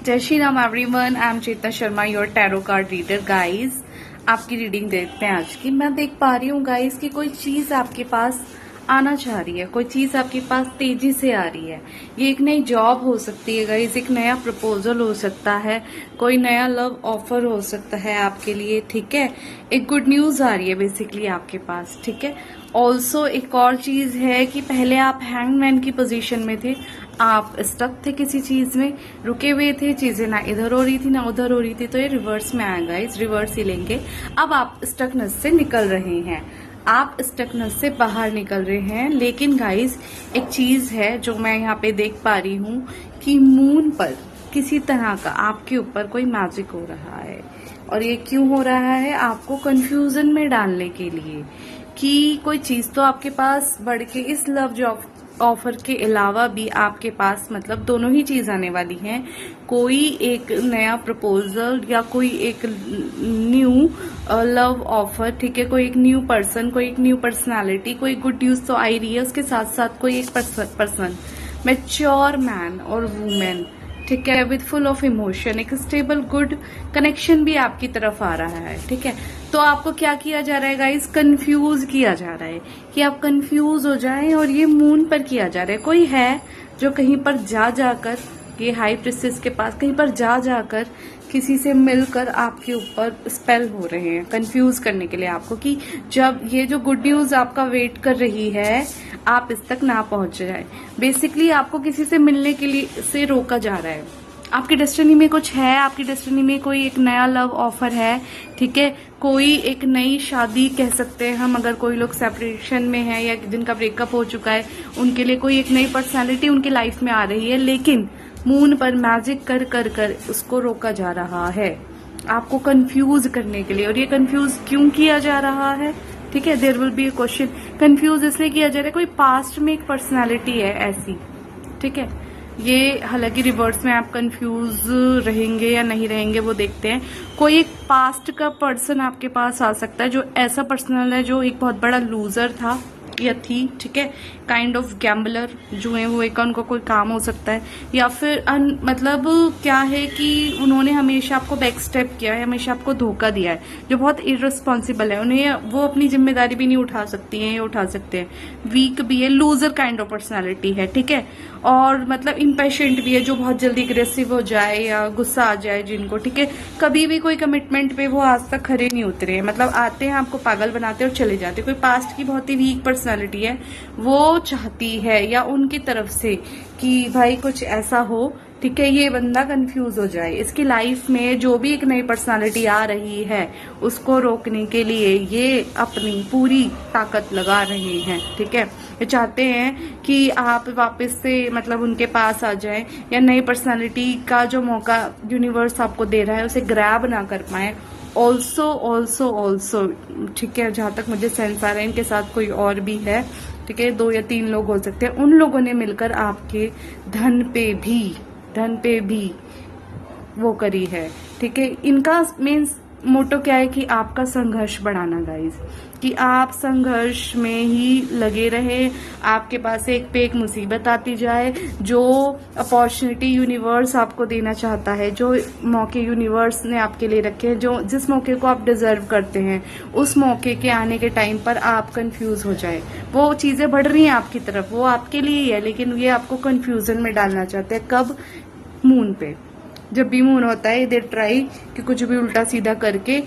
जय Shri Ram everyone, I am Chetna Sharma, your tarot card reader. Guys, आपकी reading देखते हैं आज की। मैं देख पा रही हूँ गाइस कि कोई चीज आपके पास आना चाह रही है, कोई चीज आपके पास तेजी से आ रही है। ये एक नई जॉब हो सकती है गाइस, एक नया प्रपोजल हो सकता है, कोई नया लव ऑफर हो सकता है आपके लिए, ठीक है। एक गुड न्यूज आ रही है बेसिकली आपके पास, ठीक है। ऑल्सो एक और चीज है कि पहले आप हैंगमैन की पोजीशन में थे, आप स्टक थे किसी चीज में, रुके हुए थे, चीजें ना इधर हो रही थी ना उधर हो रही थी, तो ये रिवर्स में आएगा गाइस, रिवर्स ही लेंगे। अब आप स्टकनेस से निकल रहे हैं, आप स्टकनेस से बाहर निकल रहे हैं। लेकिन गाइस एक चीज है जो मैं यहाँ पे देख पा रही हूँ कि मून पर किसी तरह का आपके ऊपर कोई मैजिक हो रहा है। और ये क्यों हो रहा है? आपको कंफ्यूजन में डालने के लिए कि कोई चीज तो आपके पास बढ़ के इस लव जॉब ऑफर के अलावा भी आपके पास मतलब दोनों ही चीज आने वाली हैं। कोई एक नया प्रपोजल या कोई एक न्यू लव ऑफर, ठीक है, कोई एक न्यू पर्सन, कोई एक न्यू पर्सनालिटी, कोई गुड न्यूज तो आई रही है। उसके साथ साथ कोई एक पर्सन मैच्योर मैन और वुमेन, ठीक है, विद फुल ऑफ इमोशन, एक स्टेबल गुड कनेक्शन भी आपकी तरफ आ रहा है, ठीक है। तो आपको क्या किया जा रहा है गाइस? कंफ्यूज किया जा रहा है कि आप कंफ्यूज हो जाएं, और ये मून पर किया जा रहा है। कोई है जो कहीं पर जा जाकर, ये हाई प्रिंसेस के पास कहीं पर जा जाकर किसी से मिलकर आपके ऊपर स्पेल हो रहे हैं, कंफ्यूज करने के लिए आपको, कि जब ये जो गुड न्यूज आपका वेट कर रही है आप इस तक ना पहुंच जाए। बेसिकली आपको किसी से मिलने के लिए से रोका जा रहा है। आपकी डेस्टिनी में कुछ है, आपकी डेस्टिनी में कोई एक नया लव ऑफर है, ठीक है, कोई एक नई शादी कह सकते हैं हम, अगर कोई लोग सेपरेशन में है या जिनका ब्रेकअप हो चुका है उनके लिए कोई एक नई पर्सनालिटी उनकी लाइफ में आ रही है। लेकिन मून पर मैजिक कर कर कर उसको रोका जा रहा है आपको कंफ्यूज करने के लिए। और ये कंफ्यूज क्यों किया जा रहा है, ठीक है, there will be a question. Confuse इसलिए किया जा रहा है, कोई पास्ट में एक पर्सनालिटी है ऐसी, ठीक है। ये हालांकि रिवर्स में आप कंफ्यूज रहेंगे या नहीं रहेंगे वो देखते हैं। कोई एक पास्ट का पर्सन आपके पास आ सकता है जो ऐसा पर्सनल है जो एक बहुत बड़ा लूजर था या थी, ठीक है, काइंड ऑफ गैम्बलर जो है वो एक उनका कोई काम हो सकता है, या फिर मतलब क्या है कि उन्होंने हमेशा आपको बैक स्टेप किया है, हमेशा आपको धोखा दिया है, जो बहुत इररिस्पॉन्सिबल है। उन्हें वो अपनी जिम्मेदारी भी नहीं उठा सकती हैं, ये उठा सकते हैं, वीक भी है, लूजर काइंड ऑफ पर्सनैलिटी है, ठीक है, और मतलब इम्पेशेंट भी है, जो बहुत जल्दी अग्रेसिव हो जाए या गुस्सा आ जाए जिनको, ठीक है। कभी भी कोई कमिटमेंट पे वो आज तक खरे नहीं उतरे हैं, मतलब आते हैं आपको पागल बनाते और चले जाते। कोई पास्ट की बहुत ही वीक पर्सनालिटी है, वो चाहती है या उनकी तरफ से कि भाई कुछ ऐसा हो, ठीक है, ये बंदा कंफ्यूज हो जाए। इसकी लाइफ में जो भी एक नई पर्सनालिटी आ रही है उसको रोकने के लिए ये अपनी पूरी ताकत लगा रहे हैं, ठीक है। ये चाहते हैं कि आप वापस से मतलब उनके पास आ जाएं, या नई पर्सनालिटी का जो मौका यूनिवर्स आपको दे रहा है उसे ग्रैब ना कर पाए। ऑल्सो ठीक है, जहां तक मुझे सेंस आ रहा है इनके साथ कोई और भी है, ठीक है, 2 या 3 लोग हो सकते हैं। उन लोगों ने मिलकर आपके धन पे भी वो करी है, ठीक है। इनका मीन्स मोटो क्या है कि आपका संघर्ष बढ़ाना गाइस, कि आप संघर्ष में ही लगे रहे, आपके पास एक पे एक मुसीबत आती जाए। जो अपॉर्चुनिटी यूनिवर्स आपको देना चाहता है, जो मौके यूनिवर्स ने आपके लिए रखे हैं, जो जिस मौके को आप डिजर्व करते हैं, उस मौके के आने के टाइम पर आप कंफ्यूज हो जाए। वो चीजें बढ़ रही हैं आपकी तरफ, वो आपके लिए ही है, लेकिन ये आपको कंफ्यूजन में डालना चाहते हैं। कब? मून पे। जब भी मून होता है दे ट्राई कि कुछ भी उल्टा सीधा करके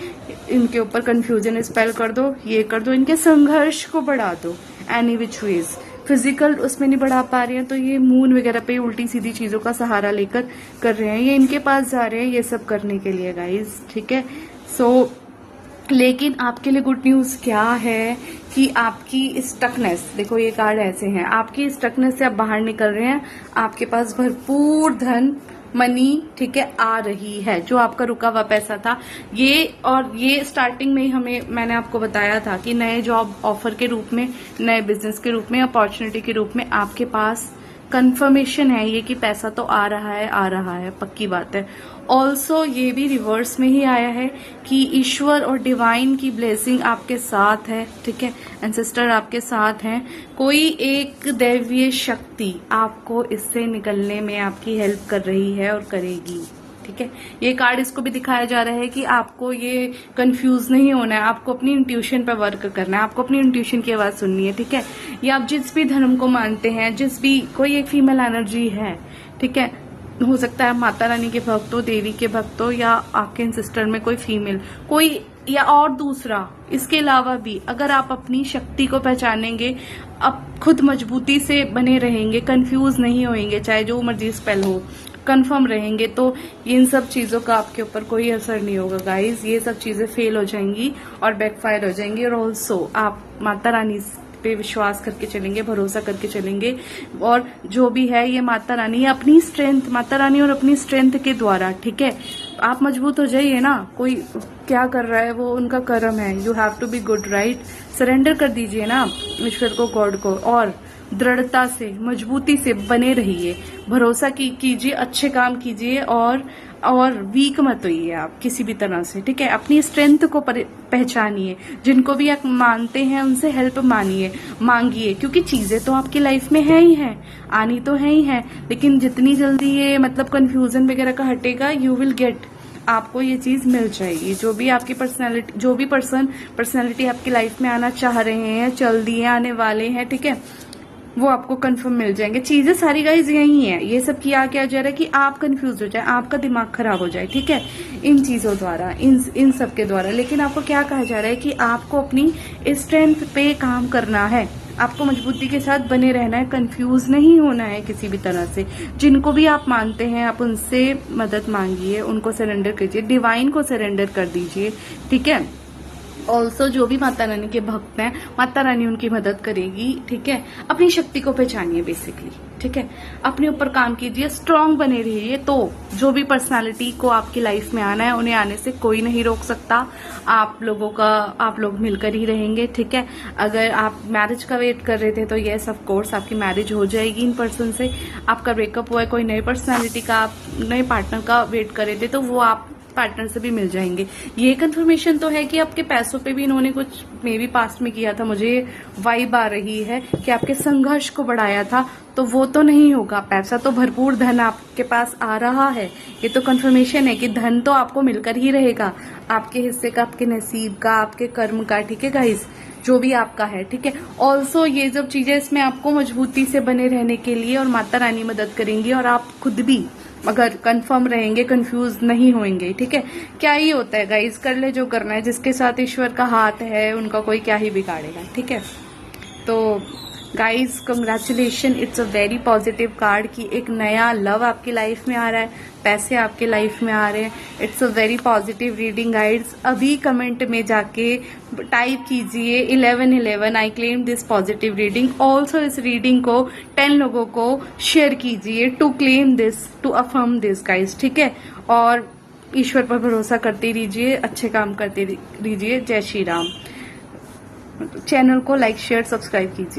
इनके ऊपर कंफ्यूजन स्पेल कर दो, ये कर दो, इनके संघर्ष को बढ़ा दो एनी विच वेज। फिजिकल उसमें नहीं बढ़ा पा रहे हैं तो ये मून वगैरह पे उल्टी सीधी चीजों का सहारा लेकर कर रहे हैं, ये इनके पास जा रहे हैं ये सब करने के लिए गाइज, ठीक है। सो लेकिन आपके लिए गुड न्यूज क्या है कि आपकी स्टकनेस, देखो ये कार्ड ऐसे हैं, आपकी स्टकनेस से आप बाहर निकल रहे हैं, आपके पास भरपूर धन मनी, ठीक है, आ रही है। जो आपका रुका हुआ पैसा था ये, और ये स्टार्टिंग में ही मैंने आपको बताया था कि नए जॉब ऑफर के रूप में, नए बिजनेस के रूप में, अपॉर्चुनिटी के रूप में आपके पास कंफर्मेशन है ये कि पैसा तो आ रहा है, पक्की बात है। ऑल्सो ये भी रिवर्स में ही आया है कि ईश्वर और डिवाइन की ब्लेसिंग आपके साथ है, ठीक है, एंसेस्टर आपके साथ हैं। कोई एक दैवीय शक्ति आपको इससे निकलने में आपकी हेल्प कर रही है और करेगी, ठीक है। ये कार्ड इसको भी दिखाया जा रहा है कि आपको ये कंफ्यूज नहीं होना है, आपको अपनी इंट्यूशन पर वर्क करना है, आपको अपनी इंट्यूशन की आवाज सुननी है, ठीक है। या आप जिस भी धर्म को मानते हैं, जिस भी कोई एक फीमेल एनर्जी है, ठीक है, हो सकता है माता रानी के भक्त हो, देवी के भक्त हो, या आपके सिस्टर में कोई फीमेल कोई, या और दूसरा इसके अलावा भी अगर आप अपनी शक्ति को पहचानेंगे, अब खुद मजबूती से बने रहेंगे, कंफ्यूज नहीं होंगे, चाहे जो मर्जी स्पेल हो, कंफर्म रहेंगे, तो इन सब चीजों का आपके ऊपर कोई असर नहीं होगा गाइज। ये सब चीजें फेल हो जाएंगी और बैकफायर हो जाएंगी। और ऑल्सो आप माता रानी पे विश्वास करके चलेंगे, भरोसा करके चलेंगे, और जो भी है ये माता रानी अपनी स्ट्रेंथ, माता रानी और अपनी स्ट्रेंथ के द्वारा, ठीक है, आप मजबूत हो जाइए ना। कोई क्या कर रहा है वो उनका कर्म है, you have to be good, right. Surrender कर दीजिए ना ईश्वर को, गॉड को, और दृढ़ता से मजबूती से बने रहिए, भरोसा कीजिए, अच्छे काम कीजिए, और वीक मत होइए आप किसी भी तरह से, ठीक है। अपनी स्ट्रेंथ को पहचानिए, जिनको भी आप मानते हैं उनसे हेल्प मांगिए, क्योंकि चीजें तो आपकी लाइफ में है ही है, आनी तो है ही है, लेकिन जितनी जल्दी ये मतलब कंफ्यूजन वगैरह का हटेगा, यू विल गेट, आपको ये चीज मिल जाएगी। जो भी आपकी पर्सनालिटी, जो भी पर्सनालिटी आपकी लाइफ में आना चाह रहे हैं, जल्दी आने वाले हैं, ठीक है, वो आपको कंफर्म मिल जाएंगे। चीजें सारी गाइज यही है, ये सब किया क्या जा रहा है कि आप कंफ्यूज हो जाए, आपका दिमाग खराब हो जाए, ठीक है, इन चीजों द्वारा, इन सब के द्वारा। लेकिन आपको क्या कहा जा रहा है कि आपको अपनी स्ट्रेंथ पे काम करना है, आपको मजबूती के साथ बने रहना है, कंफ्यूज नहीं होना है किसी भी तरह से। जिनको भी आप मानते हैं आप उनसे मदद मांगिए, उनको सरेंडर कीजिए, डिवाइन को सरेंडर कर दीजिए, ठीक है। ऑल्सो जो भी माता रानी के भक्त हैं, माता रानी उनकी मदद करेगी, ठीक है। अपनी शक्ति को पहचानिए बेसिकली, ठीक है, अपने ऊपर काम कीजिए, स्ट्रांग बने रहिए। तो जो भी पर्सनालिटी को आपकी लाइफ में आना है, उन्हें आने से कोई नहीं रोक सकता। आप लोग मिलकर ही रहेंगे, ठीक है। अगर आप मैरिज का वेट कर रहे थे तो यस ऑफ कोर्स आपकी मैरिज हो जाएगी इन पर्सन से। आपका ब्रेकअप हुआ है, कोई नई पर्सनालिटी का, आप नए पार्टनर का वेट कर रहे थे, तो वो आप पार्टनर से भी मिल जाएंगे। ये कंफर्मेशन तो है कि आपके पैसों पे भी इन्होंने कुछ मे बी पास्ट में किया था, मुझे वाइब आ रही है कि आपके संघर्ष को बढ़ाया था, तो वो तो नहीं होगा। पैसा तो भरपूर धन आपके पास आ रहा है, ये तो कंफर्मेशन है कि धन तो आपको मिलकर ही रहेगा, आपके हिस्से का, आपके नसीब का, आपके कर्म का, ठीक है गाइस, जो भी आपका है, ठीक है। ऑल्सो ये जब चीजें, इसमें आपको मजबूती से बने रहने के लिए और माता रानी मदद करेंगी, और आप खुद भी अगर कंफर्म रहेंगे, कंफ्यूज नहीं होंगे, ठीक है। क्या ही होता है गाइस, कर ले जो करना है, जिसके साथ ईश्वर का हाथ है उनका कोई क्या ही बिगाड़ेगा, ठीक है। तो guys congratulation, it's a very positive card कि एक नया लव आपकी लाइफ में आ रहा है, पैसे आपके लाइफ में आ रहे हैं। It's a very positive reading guys. अभी कमेंट में जाके टाइप कीजिए 1111 I claim this positive reading. Also इस रीडिंग को 10 लोगों को शेयर कीजिए to claim this, to affirm this guys, ठीक है। और ईश्वर पर भरोसा करते रहिए, अच्छे काम करते रहिए। जय श्री राम। चैनल को लाइक शेयर सब्सक्राइब कीजिए।